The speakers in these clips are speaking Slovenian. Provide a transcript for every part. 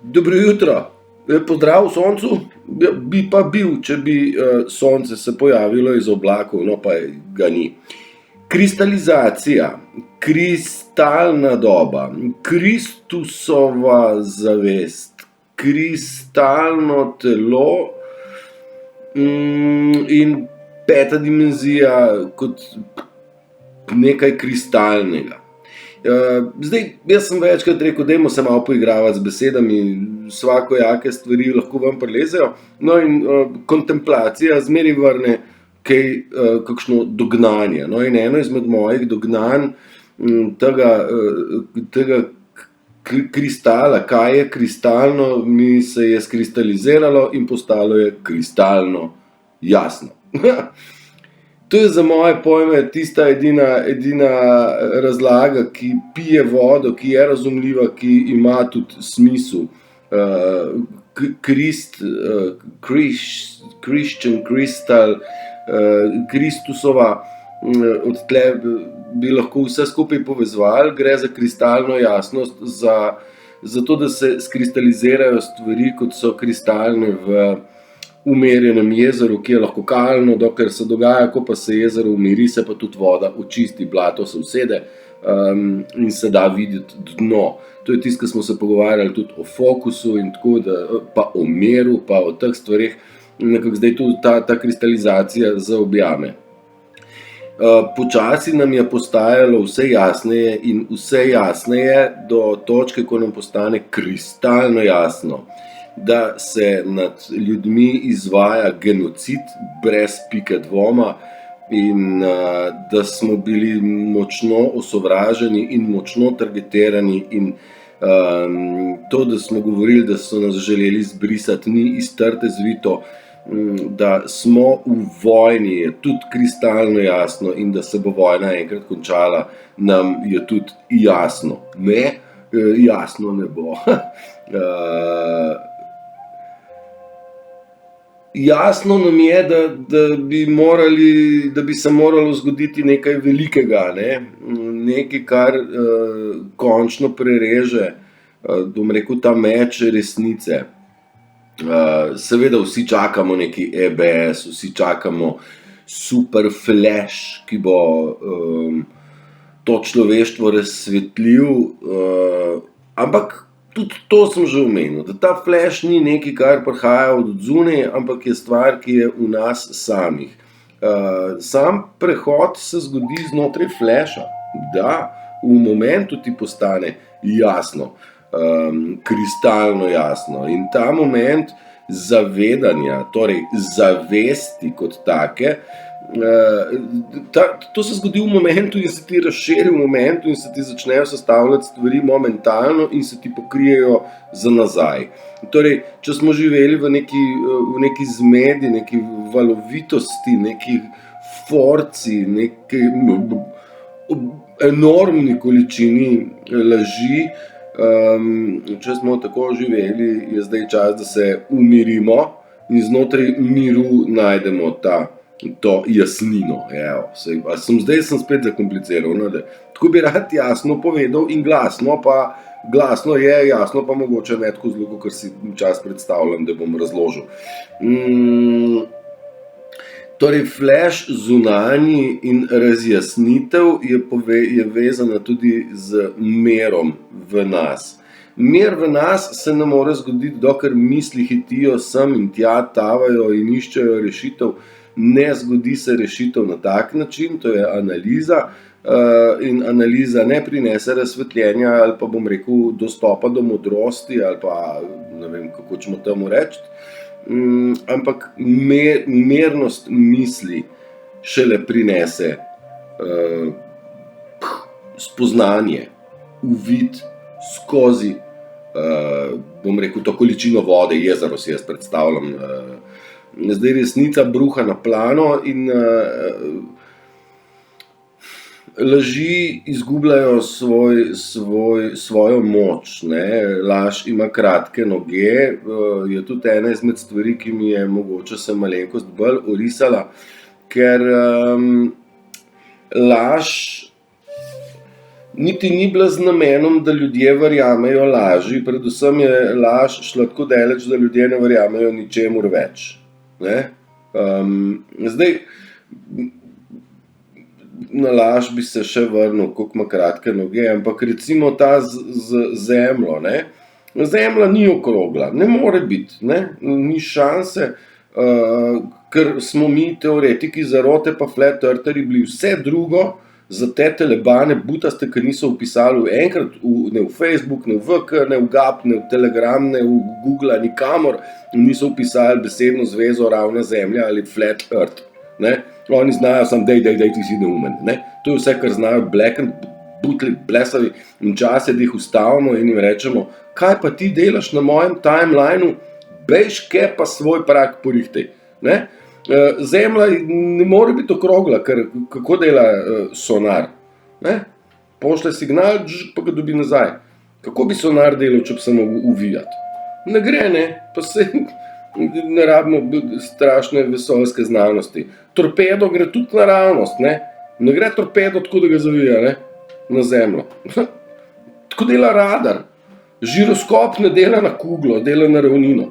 Dobro jutro, pozdrav soncu. Bi pa bil, če bi sonce se pojavilo iz oblakov, no pa ga ni. Kristalizacija, kristalna doba, Kristusova zavest, kristalno telo in peta dimenzija kot nekaj kristalnega. Zdaj, jaz sem večkrat rekel, dajmo se malo poigravati z besedami, svakojake stvari lahko vam prilezejo, no in kontemplacija zmeraj vrne kakšno dognanje. No in eno izmed mojih dognanj tega kristala, kaj je kristalno, mi se je skristaliziralo in postalo je kristalno jasno. To je za moje pojme tista edina razlaga, ki pije vodo, ki je razumljiva, ki ima tudi smisel. Christian Crystal, Kristusova, od tle bi lahko vse skupaj povezovali, gre za kristalno jasnost, za to, da se skristalizirajo stvari, kot so kristalne v umerjenem jezeru, ki je lahko kalno, dokler se dogaja, ko pa se jezero umiri, se pa tudi voda očisti, blato se usede in se da videti dno. To je tisto, ko smo se pogovarjali tudi o fokusu in tako, pa o miru, pa o teh stvareh, nekako zdaj tudi ta kristalizacija zaobjame. Počasi nam je postajalo vse jasneje in vse jasneje do točke, ko nam postane kristalno jasno, da se nad ljudmi izvaja genocid brez pike dvoma in da smo bili močno osovraženi in močno targetirani in to, da smo govorili, da so nas želeli zbrisati, ni iz trte zvito, da smo v vojni, je tudi kristalno jasno in da se bo vojna enkrat končala, nam je tudi jasno. Ne, jasno ne bo. Jasno nam je, da bi se moralo zgoditi nekaj velikega, nekaj, kar končno prereže, bom rekel, ta meč resnice. Seveda vsi čakamo neki EBS, vsi čakamo super flash, ki bo to človeštvo razsvetljiv, ampak tudi to sem že omenil, da ta flash ni nekaj, kar prihaja od zunaj, ampak je stvar, ki je v nas samih. Sam prehod se zgodi znotraj flasha, da v momentu ti postane jasno, kristalno jasno, in ta moment zavedanja, torej zavesti kot take, to se zgodi v momentu in se ti razširi v momentu in se ti začnejo sestavljati stvari momentalno in se ti pokrijejo za nazaj. Torej, če smo živeli v neki zmedi, neki valovitosti, neki forci, neki enormni količini laži, če smo tako živeli, je zdaj čas, da se umirimo in znotraj miru najdemo to jasnino. Zdaj sem spet zakompliciral. Tako bi rad jasno povedal in glasno, pa glasno je, jasno pa mogoče ne tako zelo, ker si čas predstavljam, da bom razložil. Torej, flash zunanji in razjasnitev je vezana tudi z mirom v nas. Mir v nas se ne more zgoditi, dokler misli hitijo sem in tja, tavajo in iščejo rešitev. Ne zgodi se rešitev na tak način, to je analiza, in analiza ne prinese razsvetljenja ali pa, bom rekel, dostopa do modrosti ali pa, ne vem, kako ćemo temu reči, ampak mernost misli šele prinese spoznanje, uvid skozi, bom rekel, to količino vode, jezero si jaz predstavljam. Zdaj resnica bruha na plano in laži izgubljajo svojo moč. Laž ima kratke noge, je tudi ena izmed stvari, ki mi je mogoče se malenkost bolj orisala, ker laž niti ni bila z namenom, da ljudje verjamejo laži, predvsem je laž šla tako daleč, da ljudje ne verjamejo ničemur več. Ne? Zdaj, na laž bi se še vrnil, koliko ima kratke noge, ampak recimo ta z zemljo, ne? Zemlja ni okrogla, ne more biti, ne? Ni šanse, ker smo mi teoretiki zarote pa flat eartherji bili vse drugo za te telebane butaste, ki niso vpisali enkrat ne v Facebook, ne v VK, ne v Gap, ne v Telegram, ne v Google, nikamor niso vpisali besedno zvezo ravna zemlja ali flat earth, ne? Oni znajo samo dej, ti si neumen, ne? To je vse, kar znajo black and butli, blesavi, in čas je, da jih ustavimo in jim rečemo, kaj pa ti delaš na mojem timelineu, bejš ke pa svoj prak porihtaj, ne? Zemlja ne more biti okrogla, ker kako dela sonar, ne? Pošlje signal, pa ga dobi nazaj. Kako bi sonar delal, če bi se mogel uvijati? Ne gre, ne? Pa se ne rabimo strašne vesoljske znanosti. Torpedo gre tudi naravnost, ne? Ne gre torpedo tako, da ga zavija, ne? Na zemljo. Tako dela radar. Žiroskop ne dela na kuglo, dela na ravnino.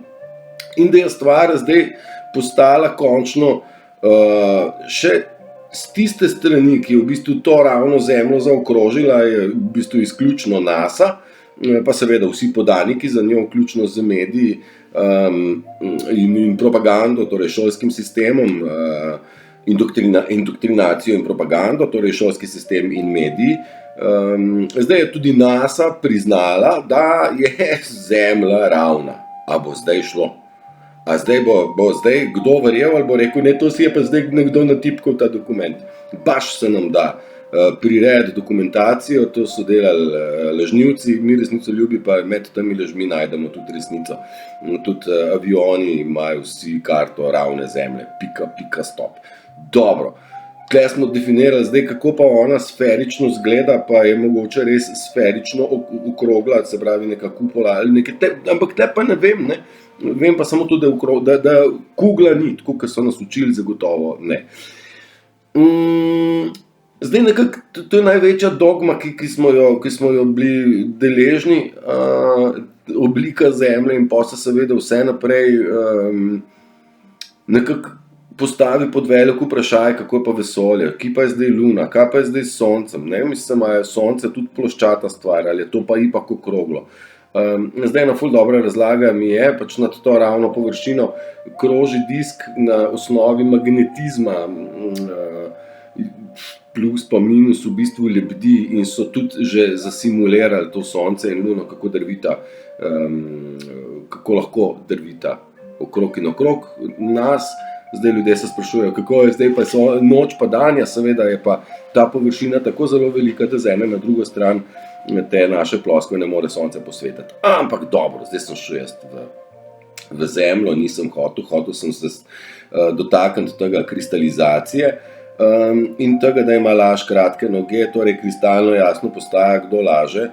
In da je stvar zdaj postala končno še z tiste strani, ki je v bistvu to ravno zemljo zaokrožila, je v bistvu izključno NASA, pa seveda vsi podaniki za njo, vključno z mediji in propagando, torej šolskim sistemom, indoktrinacijo in propagando, torej šolski sistem in mediji. Zdaj je tudi NASA priznala, da je zemlja ravna. A bo zdaj šlo? A zdaj bo zdaj kdo verjel ali bo rekel, ne, to si je pa zdaj nekdo natipkal ta dokument. Baš se nam da prirejati dokumentacijo, to so delali lažnivci, mi resnico ljubi, pa med temi lažmi najdemo tudi resnico. Tudi avioni imajo vsi karto ravne zemlje, pika, stop. Dobro, tle smo definirali zdaj, kako pa ona sferično zgleda, pa je mogoče res sferično okrogla, se pravi neka kupola ali nekaj, ampak tle pa ne vem, ne. Vem pa samo to, da kugla ni, tako kot so nas učili, zagotovo ne. Zdaj nekako, to je največja dogma, ki smo jo bili deležni, oblika zemlje, in pa se seveda vse naprej nekako postavi pod velik vprašaj, kako je pa vesolje, ki pa je zdaj luna, kaj pa je zdaj s soncem, ne, mislim, a je sonce tudi ploščata stvar, ali je to pa ipak okroglo. Zdaj ena ful dobra razlaga mi je, pač nad to ravno površino kroži disk na osnovi magnetizma, plus pa minus v bistvu lebdi, in so tudi že zasimulirali to sonce in luno, kako drvita, kako lahko drvita okrog in okrog nas. Zdaj ljudje se sprašujejo, kako je zdaj pa noč pa danja, seveda je pa ta površina tako zelo velika, da z ene na drugo stran te naše ploskve ne more sonce posvetiti. Ampak dobro, zdaj sem šel jaz v zemljo, nisem hotel sem se dotakniti tega kristalizacije in tega, da ima laž kratke noge, torej kristalno jasno postaja, kdo laže.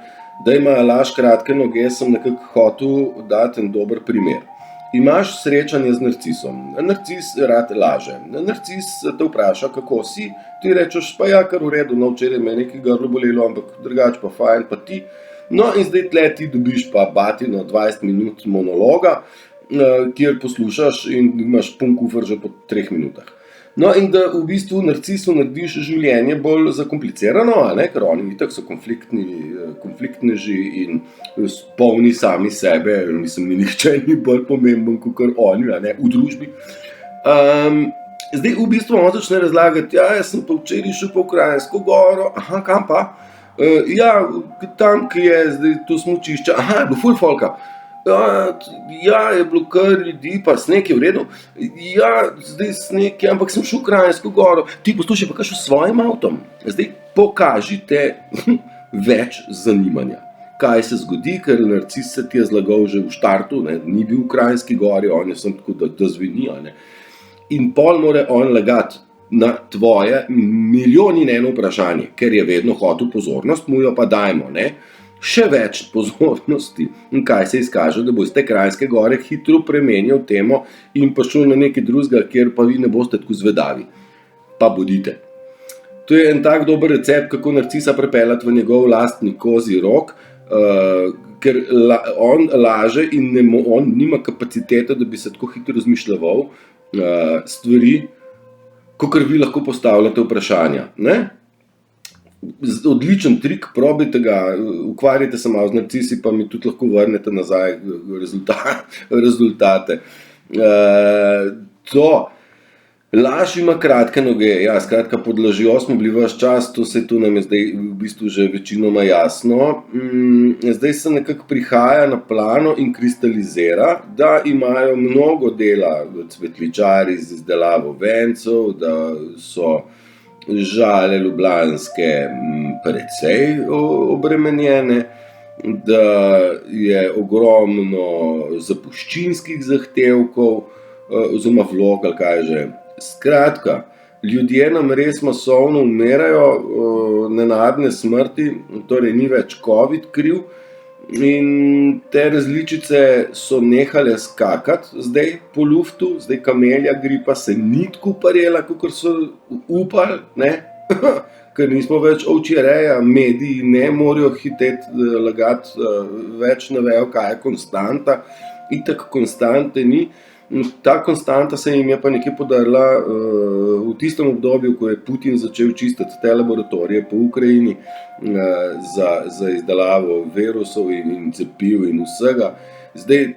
Da ima laž kratke noge, sem nekako hotel dati en dober primer. Imaš srečanje z narcisom. Narcis rad laže. Narcis te vpraša, kako si, ti rečeš, pa ja, kar v redu, no, včeraj me je nekaj grlo bolelo, ampak drugače pa fajn, pa ti. No, in zdaj tle ti dobiš pa batino 20 minut monologa, kjer poslušaš in imaš pun kufer že po 3 minutah. No, in da v bistvu narcisu narediš življenje bolj zakomplicirano, a ne, ker oni itak so konfliktneži in polni sami sebe, mislim, nihče ni bolj pomemben, kakor oni, a ne, v družbi. Zdaj v bistvu on začne razlagati, ja, jaz sem pa včeraj šel po Kranjsko goro, aha, kam pa? Ja, tam, ki je zdaj to smučišče, aha, je bilo ful folka. Ja, je bilo kar ljudi, pa sneg je v redu. Ja, zdaj sneg je, ampak sem šel v Kranjsko goro. Ti poslušaj, pa kaj šel s svojim avtom? Zdaj pokažite več zanimanja. Kaj se zgodi, ker narcis se ti je zlagal že v štartu, ne, ni bil v Kranjski gori, on je sem tako, da zveni, ne. In pol more on lagati na tvoje milijon in eno vprašanje, ker je vedno hotel pozornost, mu jo pa dajmo, ne. Še več pozornosti, in kaj se izkaže, da bo iz te Kranjske gore hitro premenjal temo in pa šel na nekaj drugega, kjer pa vi ne boste tako zvedavi. Pa bodite. To je en tak dober recept, kako narcisa prepeljati v njegov lastni kozji rog, ker on laže in on nima kapacitete, da bi se tako hitro razmišljeval stvari, kakor vi lahko postavljate vprašanja. Ne? Odličen trik, probajte ga, ukvarjajte se malo z narcisi, pa mi tudi lahko vrnete nazaj rezultate. Laž ima kratke noge, ja, skratka, pod lažjo smo bili ves čas, to nam je zdaj v bistvu že večinoma jasno. Zdaj se nekako prihaja na plano in kristalizira, da imajo mnogo dela cvetličarji z izdelavo vencev, da so Žale ljubljanske precej obremenjene, da je ogromno zapuščinskih zahtevkov, oziroma vlog, ali kaj že. Skratka, ljudje nam res masovno umirajo, nenadne smrti, torej ni več COVID kriv, in te različice so nehale skakati zdaj po luftu, zdaj kamelja gripa se ni tako parjela, kakor so upali, ne? Ker nismo več ovčjereja, mediji ne morajo hiteti lagati, več ne vejo, kaj je konstanta, itak konstante ni. Ta konstanta se jim je pa nekje podarila v tistem obdobju, ko je Putin začel čistiti te laboratorije po Ukrajini za izdelavo virusov in cepiv in vsega. Zdaj,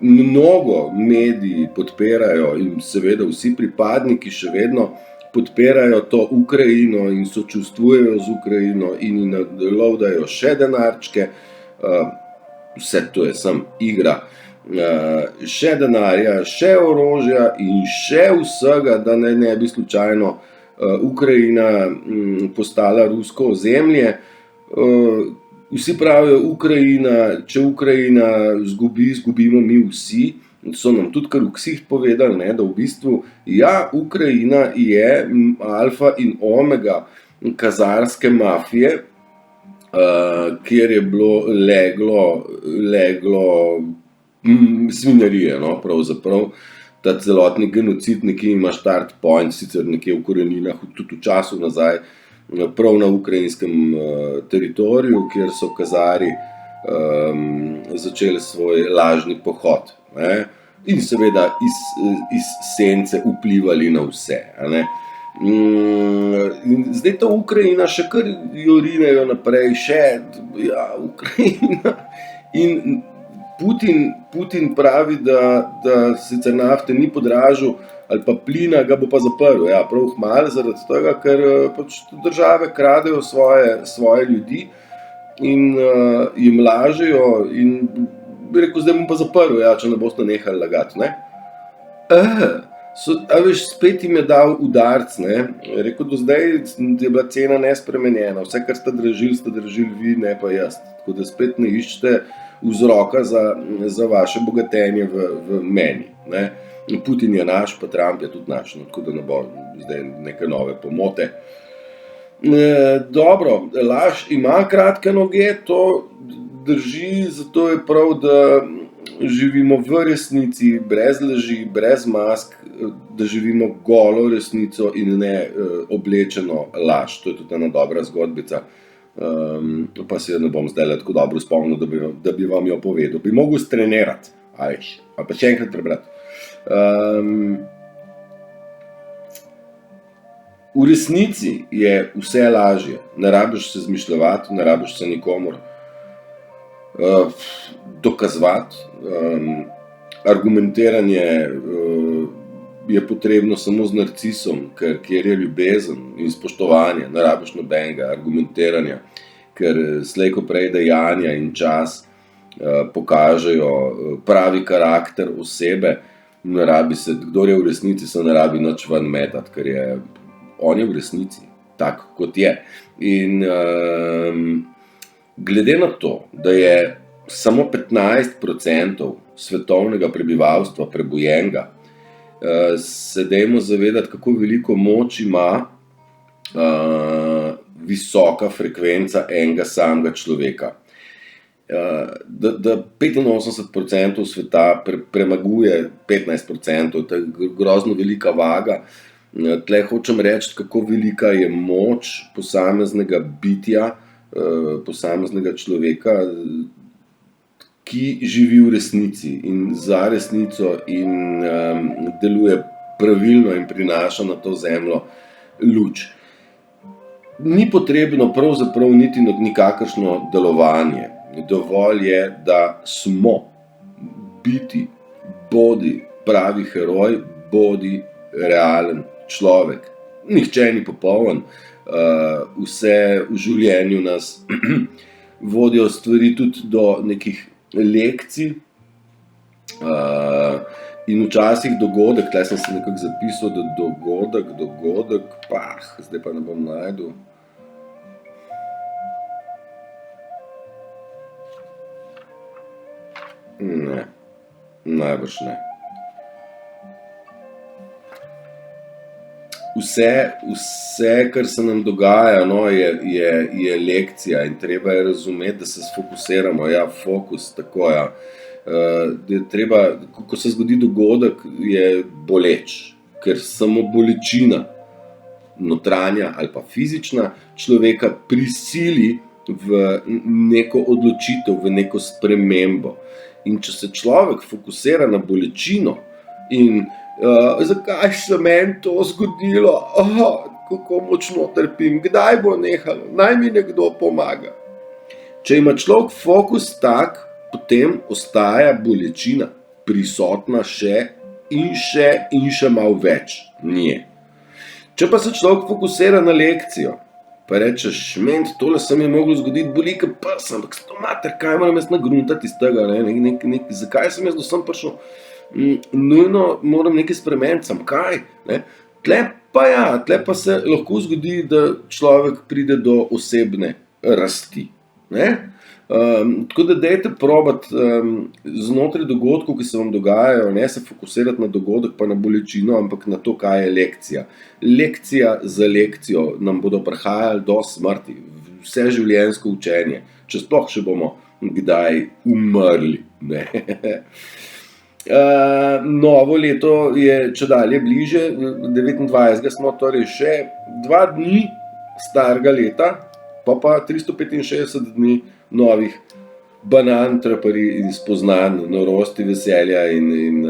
mnogo mediji podpirajo in seveda vsi pripadniki še vedno podpirajo to Ukrajino in sočustvujejo z Ukrajino in loadajo še denarčke. Vse to je samo igra. Še denarja, še orožja in še vsega, da ne bi slučajno Ukrajina postala rusko ozemlje. Vsi pravijo, če Ukrajina izgubimo mi vsi. So nam tudi kar v ksiht povedali, ne, da v bistvu, ja, Ukrajina je alfa in omega kazarske mafije, kjer je bilo leglo svinjarije, no, pravzaprav. Ta celotni genocid nekje ima start point, sicer nekje v koreninah, tudi v času nazaj, prav na ukrajinskem teritoriju, kjer so Kazari začeli svoj lažni pohod, ne? In seveda iz sence vplivali na vse. Ne? Zdaj ta Ukrajina še kar jo rinejo naprej, ja, Ukrajina. In Putin pravi, da sicer nafte ni podražil, ali pa plina ga bo pa zaprl. Ja, prav hmalo zaradi tega, ker pač države kradejo svoje ljudi in jim lažejo in bi rekel, zdaj bom pa zaprl, ja, če ne boste nehali lagati, ne. Veš, spet jim je dal udarc, ne. Rekel, do zdaj je bila cena nespremenjena, vse, kar ste dražili vi, ne pa jaz. Tako da spet ne iščete vzroka za vaše bogatenje v meni, ne. Putin je naš, pa Trump je tudi naš, no, tako da ne bo zdaj neke nove pomote. Dobro, laž ima kratke noge, to drži, zato je prav, da živimo v resnici, brez laži, brez mask, da živimo golo resnico in ne oblečeno laž. To je tudi ena dobra zgodbica. Pa se ne bom zdaj tako dobro spomnil, da bi vam jo povedal. Bi mogel strenirati, ali pa še enkrat prebrati. V resnici je vse lažje. Ne rabiš se zmišljevati, ne rabiš se nikomur dokazovati. Argumentiranje je potrebno samo z narcisom, kjer je ljubezen in spoštovanje, ne rabiš nobenega argumentiranja, ker slej ko prej dejanja in čas pokažejo pravi karakter osebe. Kdor je v resnici, se ne rabi nič ven metati, ker on je v resnici tak, kot je. In glede na to, da je samo 15% svetovnega prebivalstva prebojenega, se dajmo zavedati, kako veliko moč ima visoka frekvenca enega samega človeka. Da 85% sveta premaguje 15%, to je grozno velika vaga. Tle hočem reči, kako velika je moč posameznega bitja, posameznega človeka, ki živi v resnici in za resnico in deluje pravilno in prinaša na to zemljo luč. Ni potrebno pravzaprav niti nikakršno delovanje. Dovolj je, da smo, biti, bodi pravi heroj, bodi realen človek. Nihče ni popoln, vse v življenju nas vodijo stvari tudi do nekih lekcij, in včasih dogodek, tle sem se nekako zapisal, da dogodek, zdaj pa ne bom našel. Ne, najbrž ne. Vse, kar se nam dogaja, no, je lekcija in treba je razumeti, da se sfokusiramo. Ja, fokus, tako ja. Treba, ko se zgodi dogodek, je boleč, ker samo bolečina, notranja ali pa fizična, človeka prisili v neko odločitev, v neko spremembo. In če se človek fokusira na bolečino in zakaj se meni to zgodilo, kako močno trpim, kdaj bo nehalo, naj mi nekdo pomaga. Če ima človek fokus tak, potem ostaja bolečina prisotna še malo več nje. Če pa se človek fokusira na lekcijo, pa rečeš, meni tole se mi je moglo zgoditi, boli ke pes, ampak mater, kaj moram jaz nagruntati iz tega, zakaj sem jaz do sem prišel? Nujno moram nekaj spremeniti, sam kaj? Tle pa se lahko zgodi, da človek pride do osebne rasti. Tako da dajte probati znotraj dogodkov, ki se vam dogajajo, ne se fokusirati na dogodek pa na bolečino, ampak na to, kaj je lekcija. Lekcija za lekcijo nam bodo prihajali do smrti, vse življenjsko učenje, če sploh še bomo kdaj umrli. Novo leto je čedalje bliže, 29. smo, torej še 2 dni starega leta, pa 365 dni novih banan, traparij in spoznanj, norosti, veselja in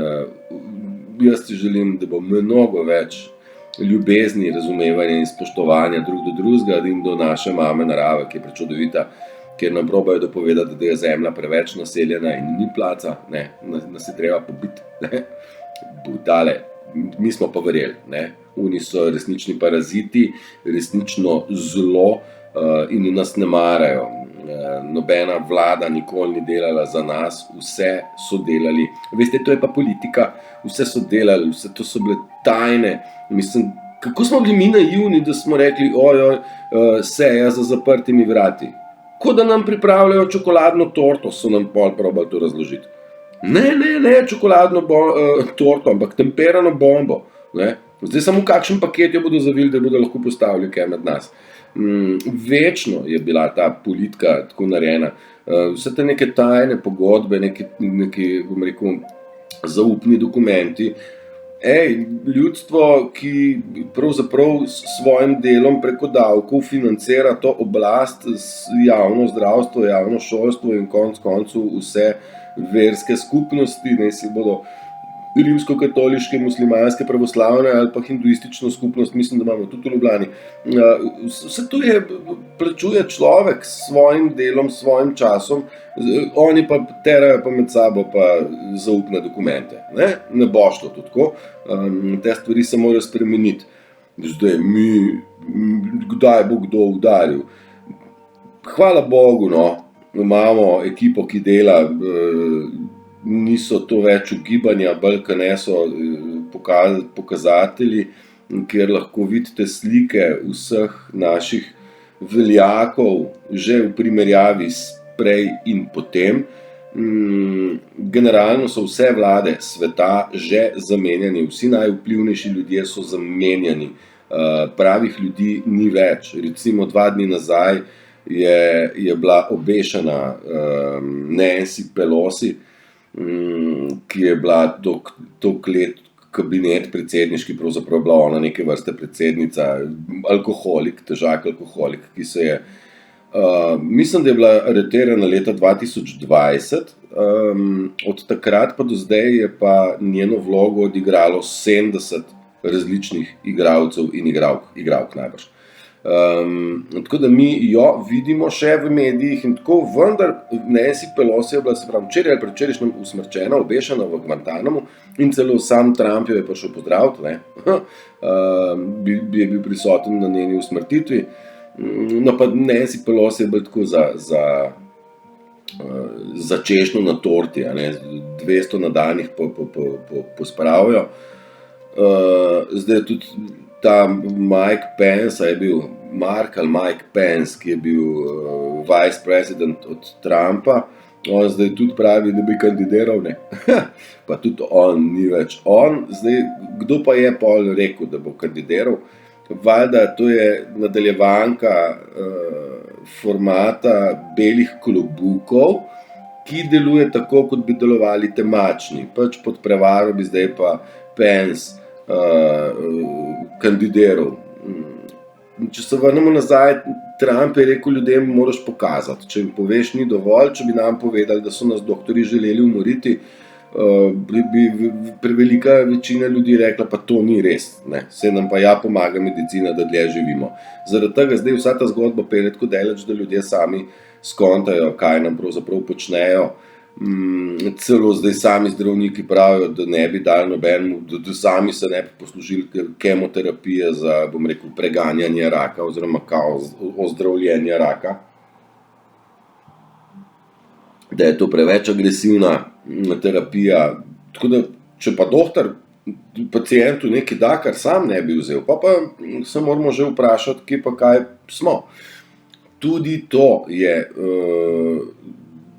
jaz ti želim, da bo mnogo več ljubezni, razumevanja in spoštovanja drug do drugega in do naše mame narave, ki je prečudovita, kjer nam probajo dopovedati, da je zemlja preveč naseljena in ni placa, nas je treba pobiti, budale, mi smo pa verjeli, oni so resnični paraziti, resnično zlo in nas ne marajo. Nobena vlada nikoli ni delala za nas, vse so delali, veste, to je pa politika, vse so delali, vse to so bile tajne, mislim, kako smo bili mi naivni, da smo rekli, seja za zaprtimi vrati. Ko da nam pripravljajo čokoladno torto, so nam pol probali to razložiti. Ne čokoladno torto, ampak temperano bombo. Zdaj samo kakšen paket jo bodo zavili, da bodo lahko postavili kaj med nas. Večno je bila ta politika tako narejena. Vse te neke tajne pogodbe, neki, bom rekel, zaupni dokumenti. Ljudstvo, ki pravzaprav s svojim delom preko davkov financira to oblast, javno zdravstvo, javno šolstvo in konec koncev vse verske skupnosti, naj si bodo rimsko-katoliške, muslimanske, pravoslavne ali pa hinduistično skupnost, mislim, da imamo tudi v Ljubljani. Vse to plačuje človek s svojim delom, s svojim časom, oni pa terajo pa med sabo pa zaupne dokumente. Ne bo šlo to tako, te stvari se morajo spremeniti. Zdaj kdaj bo kdo udaril? Hvala Bogu, imamo ekipo, ki dela, niso to več ugibanja, bolj kot ne so pokazatelji, kjer lahko vidite slike vseh naših veljakov, že v primerjavi s prej in potem. Generalno so vse vlade sveta že zamenjani, vsi najvplivnejši ljudje so zamenjani, pravih ljudi ni več. Recimo 2 dni nazaj je bila obešena Nancy Pelosi, ki je bila toliko let kabinet predsedniški, pravzaprav bila ona neke vrste predsednica, alkoholik, težak alkoholik, ki se je, mislim, da je bila aretirana leta 2020, od takrat pa do zdaj je pa njeno vlogo odigralo 70 različnih igralcev in igralk najbrž. Tako da mi jo vidimo še v medijih in tako, vendar Nancy Pelosi je bila, se pravi, včeraj ali predvčerajšnjem usmrčena, obešena v Guantanamu in celo sam Trump jo je prišel pozdraviti, ne. Je bil prisoten na njeni usmrtitvi. No, pa Nancy Pelosi je bil tako za češnjo na torti, a ne, 200 nadaljnjih pospravijo. Zdaj je tudi ta Mike Pence, je bil Mark ali Mike Pence, ki je bil vice president od Trumpa, on zdaj tudi pravi, da bi kandidiral, ne. Pa tudi on ni več on. Zdaj, kdo pa je pol rekel, da bo kandidiral? Valjda to je nadaljevanka formata belih klobukov, ki deluje tako, kot bi delovali temačni. Pač pod prevaro bi zdaj pa Pence kandidiral. Če se vrnemo nazaj, Trump je rekel ljudem, moraš pokazati. Če jim poveš, ni dovolj, če bi nam povedali, da so nas doktorji želeli umoriti, bi prevelika večina ljudi rekla, pa to ni res, ne. Saj nam pa pomaga medicina, da dlje živimo. Zaradi tega zdaj vsa ta zgodba pelje tako daleč, da ljudje sami skontajo, kaj nam pravzaprav počnejo. Celo zdaj sami zdravniki pravijo, da ne bi dali nobenemu, da sami se ne bi poslužili kemoterapije za, bom rekel, preganjanje raka oziroma kao ozdravljenje raka. Da je to preveč agresivna terapija. Tako da, če pa doktor pacientu nekaj da, kar sam ne bi vzel, pa se moramo že vprašati, kje pa kaj smo. Tudi to je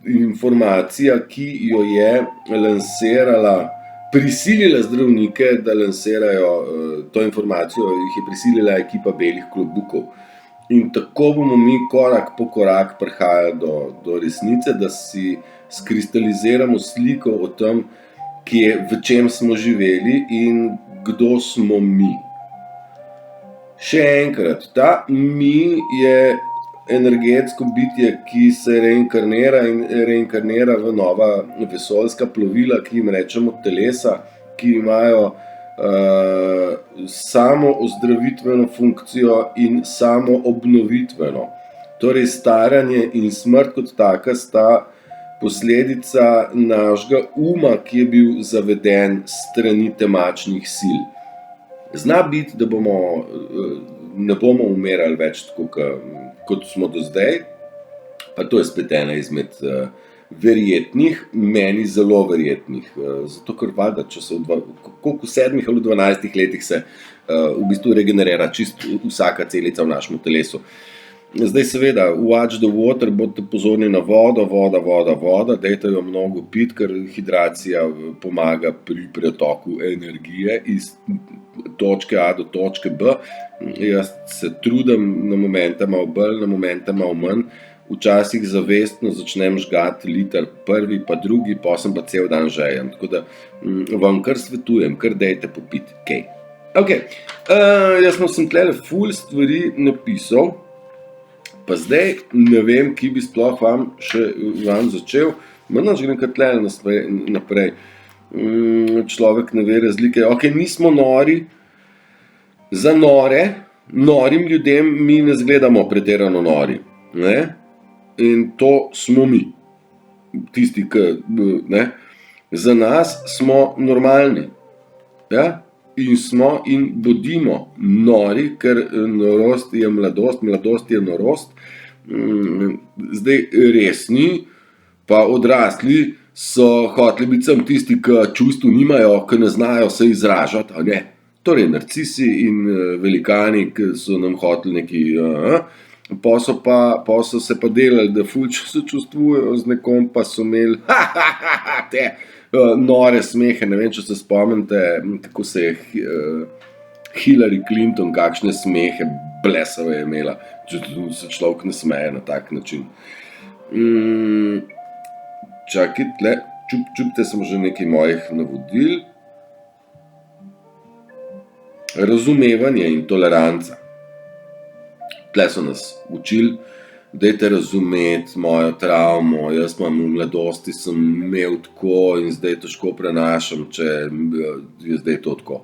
informacija, ki jo je lansirala, prisilila zdravnike, da lansirajo to informacijo, jih je prisilila ekipa belih klobukov. In tako bomo mi korak po korak prihajali do resnice, da si skristaliziramo sliko o tem, v čem smo živeli in kdo smo mi. Še enkrat, ta mi je energetsko bitje, ki se reinkarnira in reinkarnira v nova vesoljska plovila, ki jim rečemo telesa, ki imajo samo ozdravitveno funkcijo in samo obnovitveno. Torej, staranje in smrt kot taka sta posledica našega uma, ki je bil zaveden s strani temačnih sil. Zna biti, da ne bomo umirali več tako, kot smo do zdaj, pa to je spet ena izmed verjetnih, meni zelo verjetnih, zato ker valjda, če se v 7 ali 12 letih se v bistvu regenerira čisto vsaka celica v našem telesu. Zdaj seveda, watch the water, bodite pozorni na voda, dajte jo mnogo piti, ker hidracija pomaga pri pretoku energije iz točke A do točke B. Jaz se trudim na momente malo bolj, na momente malo manj. Včasih zavestno začnem žgati liter prvi, pa drugi, pa sem pa cel dan žejen. Tako da vam kar svetujem, kar dajte popiti kaj. Okay. Jaz sem tlele ful stvari napisal, pa zdaj ne vem, ki bi sploh vam začel. Mrnač grem kar tlele naprej. Človek ne ve razlike. Ok, nismo nori. Za norim ljudem mi ne zgledamo pretirano nori. Ne? In to smo mi. Tisti, ki, za nas smo normalni. Ja? In smo in bodimo nori, ker norost je mladost, mladost je norost. Zdaj resni, pa odrasli so hoteli biti sem tisti, ki čustv nimajo, ki ne znajo se izražati, a ne. Torej narcisi in velikani, ki so nam hoteli neki, pa so se pa delali, da ful sočustvujejo z nekom, pa so imeli te nore smehe. Ne vem, če se spomnite, kako se je Hillary Clinton, kakšne smehe blesave je imela, če se človek ne smeje na tak način. Čakaj, tle, čupte sem že nekaj mojih navodil. razumevanje in toleranca. Tle so nas učili, dajte razumeti mojo travmo, jaz imam v mladosti sem imel tako in zdaj težko prenašam, če je zdaj to tako.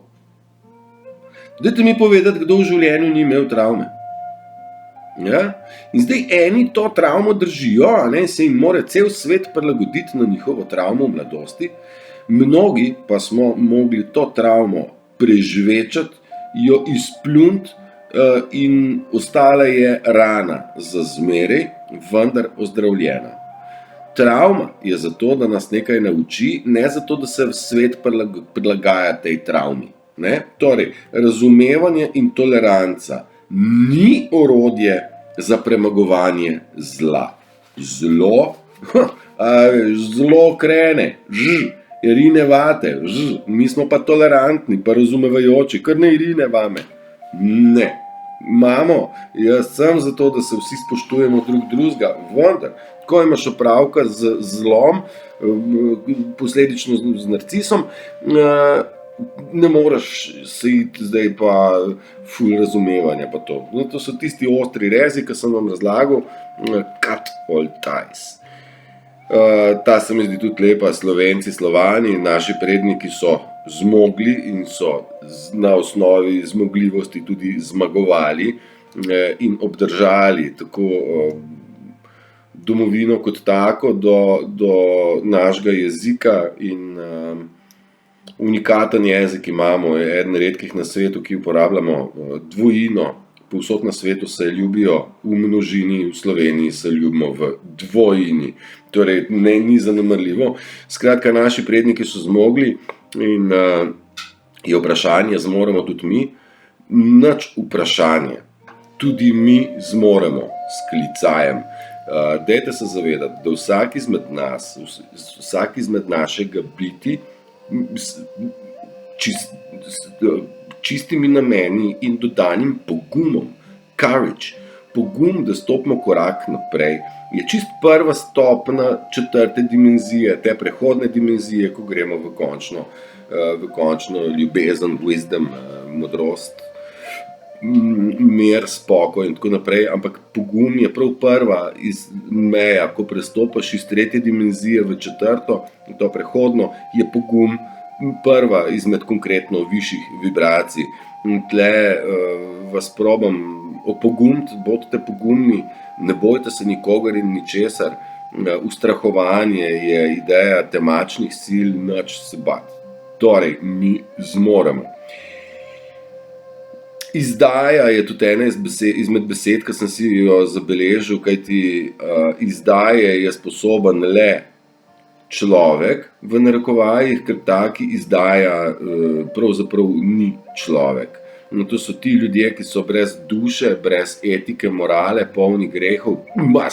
Dajte mi povedati, kdo v življenju ni imel travme. Ja? In zdaj eni to travmo držijo, se jim mora cel svet prilagoditi na njihovo travmo v mladosti, mnogi pa smo mogli to travmo prežvečati, jo izpljuniti in ostala je rana za zmeraj, vendar ozdravljena. Travma je zato, da nas nekaj nauči, ne zato, da se svet prilagaja tej travmi. Torej, razumevanje in toleranca ni orodje za premagovanje zla. Zlo krene, rine vate, mi smo pa tolerantni, pa razumevajoči, kar ne rine vame. Ne, imamo, jaz sem zato, da se vsi spoštujemo drug drugega, vendar, ko imaš opravka z zlom, posledično z narcisom, ne moreš se iti zdaj pa ful razumevanja pa to. To so tisti ostri rezi, ki sem vam razlagal, cut all ties. Ta se mi zdi tudi lepa, Slovenci, Slovani, naši predniki so zmogli in so na osnovi zmogljivosti tudi zmagovali in obdržali tako domovino kot tako do našega jezika in unikaten jezik imamo, je eden redkih na svetu, ki uporabljamo dvojino, povsod na svetu se ljubijo v množini, v Sloveniji se ljubimo v dvojini, torej ni zanemarljivo. Skratka, naši predniki so zmogli in je vprašanje, zmoremo tudi mi, nič vprašanje, tudi mi zmoremo s klicajem. Dajte se zavedati, da vsak izmed nas, vsak izmed našega biti, čistimi nameni in dodanim pogumom, courage, pogum, da stopimo korak naprej, je čist prva stopna 4. dimenzije, te prehodne dimenzije, ko gremo v končno ljubezen, wisdom, modrost, mir, spokoj in tako naprej, ampak pogum je prav prva meja, ko prestopaš iz 3. dimenzije v 4., to prehodno, je pogum prva izmed konkretno višjih vibracij. In tle vas probam opogumiti, bodite pogumni, ne bojte se nikogar in ničesar, ustrahovanje je ideja temačnih sil, nič se bati. Torej, mi zmoremo. Izdaja je tudi ena izmed besed, ki sem si jo zabeležil, kajti izdaje je sposoben le človek, v narekovajih, ker taki izdaja pravzaprav ni človek. To so ti ljudje, ki so brez duše, brez etike, morale, polni grehov,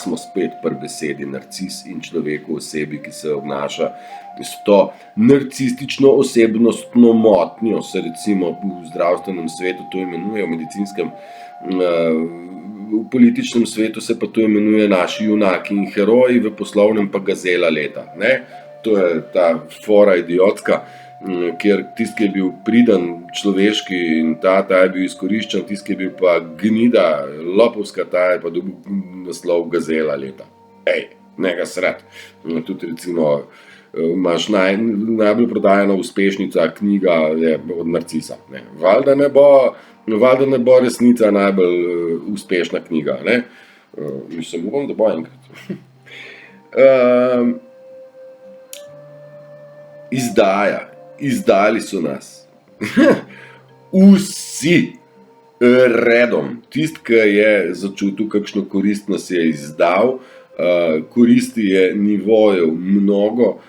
smo spet pri besedi narcis in človeku osebi, ki se obnaša s to narcistično osebnostno motnjo, se recimo v zdravstvenem svetu to imenuje, v medicinskem, v političnem svetu se pa to imenuje naši junaki in heroji, v poslovnem pa gazela leta. To je ta fora idiotska, kjer tisti, ki je bil priden, človeški in ta je bil izkoriščen, tisti, ki je bil pa gnida, lopovska, ta je pa dobil naslov gazela leta. Ne ga srati. Tudi recimo imaš najbolj prodajana uspešnica knjiga je od Narcisa. Valjda ne bo resnica najbolj uspešna knjiga. Mislim, upam, da bo enkrat. Izdaja. Izdali so nas. Vsi redom. Tisti, ki je začutil, kakšno korist nas je izdal, koristi je nivojev mnogo.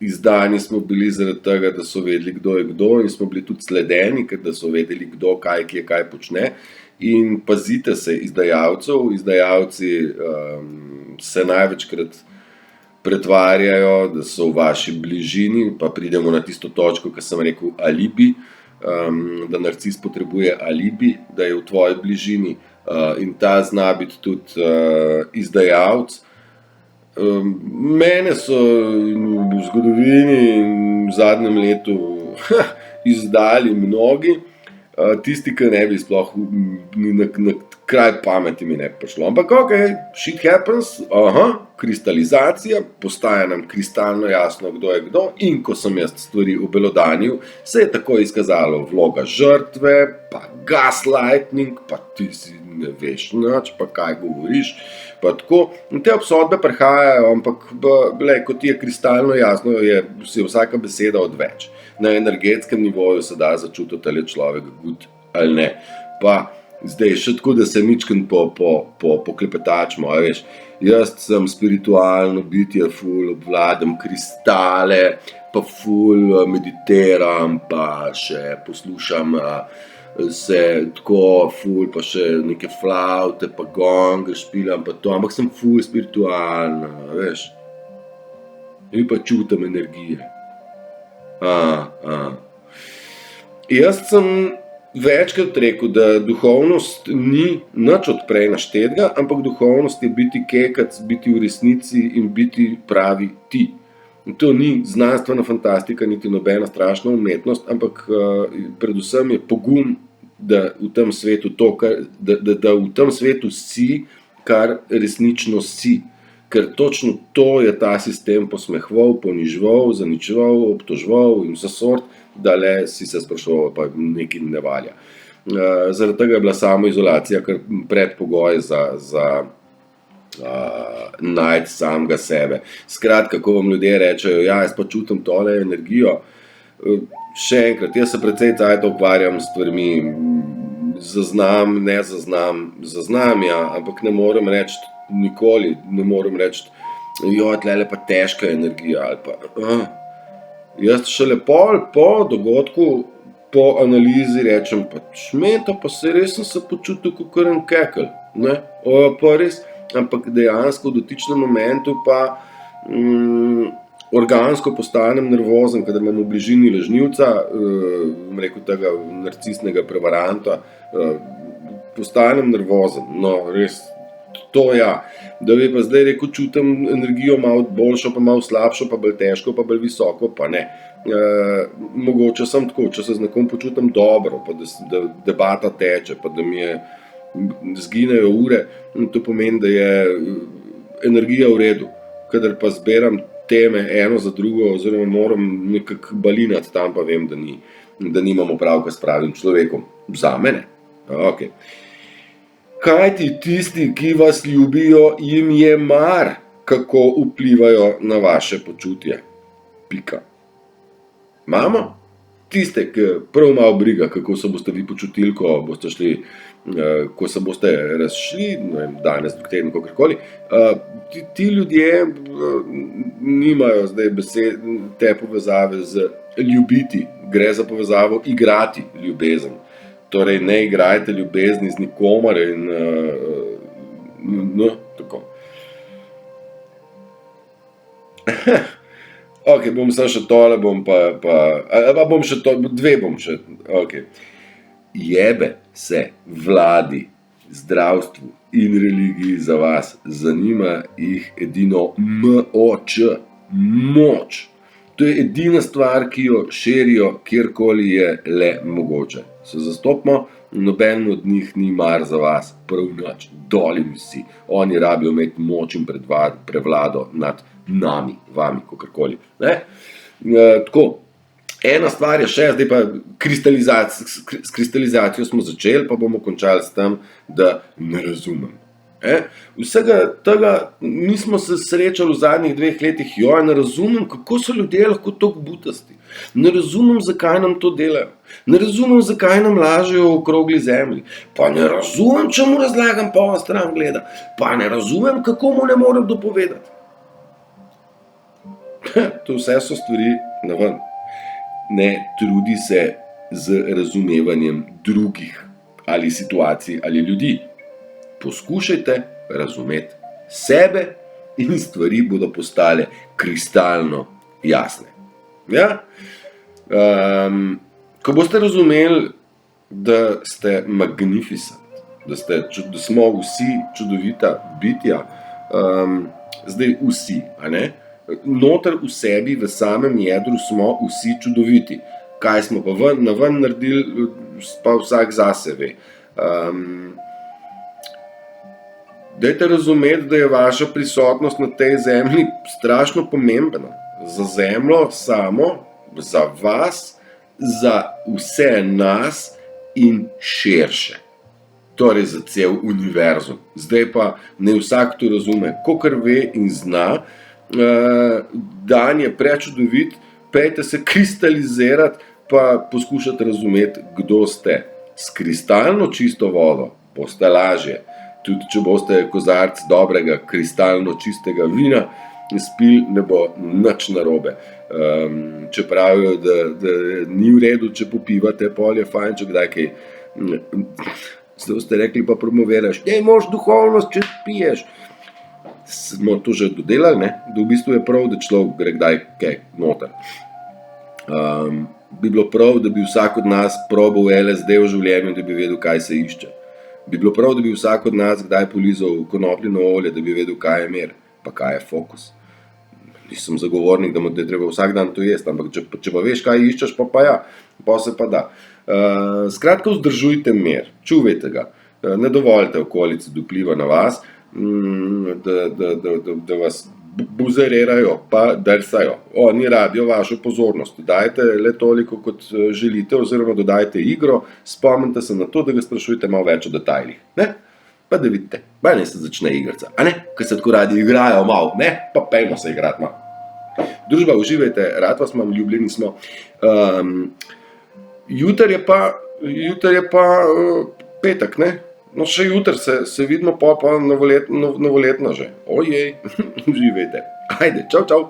Izdani smo bili zaradi tega, da so vedeli, kdo je kdo, in smo bili tudi sledeni, da so vedeli, kdo kaj počne. In pazite se izdajalcev, izdajalci se največkrat pretvarjajo, da so v vaši bližini, pa pridemo na tisto točko, ki sem rekel alibi, da narcis potrebuje alibi, da je v tvoji bližini, in ta zna biti tudi izdajalec. Mene so v zgodovini in v zadnjem letu izdali mnogi, tisti, ki ne bi sploh na kraj pameti mi ne bi prišlo. Ampak shit happens, kristalizacija, postaja nam kristalno jasno, kdo je kdo, in ko sem jaz stvari obelodanil, se je takoj izkazalo vloga žrtve, pa gaslighting, pa ti si ne veš nič, pa kaj govoriš, pa tako. In te obsodbe prihajajo, ampak ko ti je kristalno jasno, je vsaka beseda odveč. Na energetskem nivoju se da začutiti, ali je človek good ali ne. Pa zdaj še tako, da se mičken poklepetačimo, a veš. Jaz sem spiritualno bitje, ful obvladam kristale, pa ful meditiram, pa še poslušam se tako ful, pa še neke flavte, pa gonge špilam, pa to, ampak sem ful spiritualna, veš. In pa čutim energije. Jaz sem večkrat rekel, da duhovnost ni nič od prej naštetega, ampak duhovnost je biti kekac, biti v resnici in biti pravi ti. In to ni znanstvena fantastika, niti nobena strašna umetnost, ampak predvsem je pogum, da v tem svetu da v tem svetu si, kar resnično si. Ker točno to je ta sistem posmehoval, poniževal, zaničeval, obtoževal in vse sort, da le si se spraševal, pa nekaj ne valja. Zaradi tega je bila samoizolacija kar predpogoj za najti samega sebe. Skratka, ko vam ljudje rečejo, jaz pa čutim tole energijo, še enkrat, jaz se precej cajta ukvarjam s stvarmi, zaznam, ne zaznam, ampak ne morem reči, nikoli ne morem reči, tlele pa težka energija ali pa. Jaz šele po dogodku, po analizi rečem, pa šmeta, pa res sem se počutil kakor en kekelj, ne, pa res, ampak dejansko v dotičnem momentu pa organsko postanem nervozen, kadar imam v bližini lažnivca, rekel tega narcisnega prevaranta, postanem nervozen, no, res. To da bi pa zdaj rekel, čutim energijo malo boljšo, pa malo slabšo, pa bolj težko, pa bolj visoko, pa ne. Mogoče sem tako, če se z nekom počutim dobro, pa da debata teče, pa da mi zginejo ure, to pomeni, da je energija v redu. Kadar pa zberam teme eno za drugo, oziroma moram nekako balinati tam, pa vem, da nimamo opravka s pravim človekom. Zame ne. Kajti tisti, ki vas ljubijo, jim je mar, kako vplivajo na vaše počutje. Pika. Imamo tiste, ki prav malo briga, kako se boste vi počutili, ko boste šli, ko se boste razšli, ne vem, danes, drug teden, kakorkoli. Ti ljudje nimajo zdaj te povezave z ljubiti, gre za povezavo igrati ljubezen. Torej, ne igrajte ljubezni z nikomer in tako. Bom še tole, dve bom še, Jebe se vladi, zdravstvu in religiji za vas, zanima jih edino moč. To je edina stvar, ki jo širijo, kjerkoli je le mogoče. Se zastopimo, noben od njih ni mar za vas, prav nič, dol jim vsi. Oni rabijo imeti moč in prevlado nad nami, vami, kakorkoli. Tako, ena stvar je še, zdaj pa s kristalizacijo smo začeli, pa bomo končali s tem, da ne razumem. Vsega tega nismo se srečali v zadnjih 2 letih, ne razumem, kako so ljudje lahko toliko butasti. Ne razumem, zakaj nam to delajo. Ne razumem, zakaj nam lažejo o okrogli zemlji. Pa ne razumem, če mu razlagam, pa on stran gleda. Pa ne razumem, kako mu ne morem dopovedati. To vse so stvari naven. Ne trudi se z razumevanjem drugih ali situacij ali ljudi. Poskušajte razumeti sebe in stvari bodo postale kristalno jasne. Ko boste razumeli, da ste magnificent, da smo vsi čudovita bitja, Zdaj vsi, a ne? Noter v sebi, v samem jedru smo vsi čudoviti. Kaj smo pa naven naredili, pa vsak zase ve. Dajte razumeti, da je vaša prisotnost na tej zemlji strašno pomembna. Za zemljo samo, za vas, za vse nas in širše. Torej za cel univerzum. Zdaj pa ne vsak to razume, kakor ve in zna. Dan je prečudovit, pejte se kristalizirati, pa poskušati razumeti, kdo ste. S kristalno čisto vodo boste lažje. Tudi če boste kozarec dobrega, kristalno čistega vina spili, ne bo nič narobe. Če pravijo, da ni v redu, če popivate, pol je fajn, če kdaj kaj. Zdaj ste rekli, pa promoviraš, imaš duhovnost, če piješ. Smo to že dodelali, ne? Da v bistvu je prav, da človek gre kdaj kaj noter. Bi bilo prav, da bi vsak od nas probal LSD v življenju, da bi vedel, kaj se išče. Bi bilo prav, da bi vsak od nas kdaj polizal konopljino olje, da bi vedel, kaj je mir, pa kaj je fokus. Nisem zagovornik, da je treba vsak dan to jesti, ampak če pa veš, kaj iščeš, pa ja, pa se pa da. Skratka, vzdržujte mir, čuvajte ga, ne dovolite okolici, da vpliva na vas, da vas buzerirajo, pa drsajo. Oni rabijo vašo pozornost. Dajte le toliko, kot želite, oziroma dodajte igro, spomnite se na to, da ga sprašujete malo več o detajlih. Ne? Pa da vidite, ne se začne igrca, a ne? Ker se tako radi igrajo malo, ne? Pa pejmo se igrati malo. Družba, uživajte, rad vas imam, ljubljeni smo. Jutri je pa petek, ne? No, še jutri se vidimo, pa novoletno že. Ojej, uživajte. Ajde, čau, čau.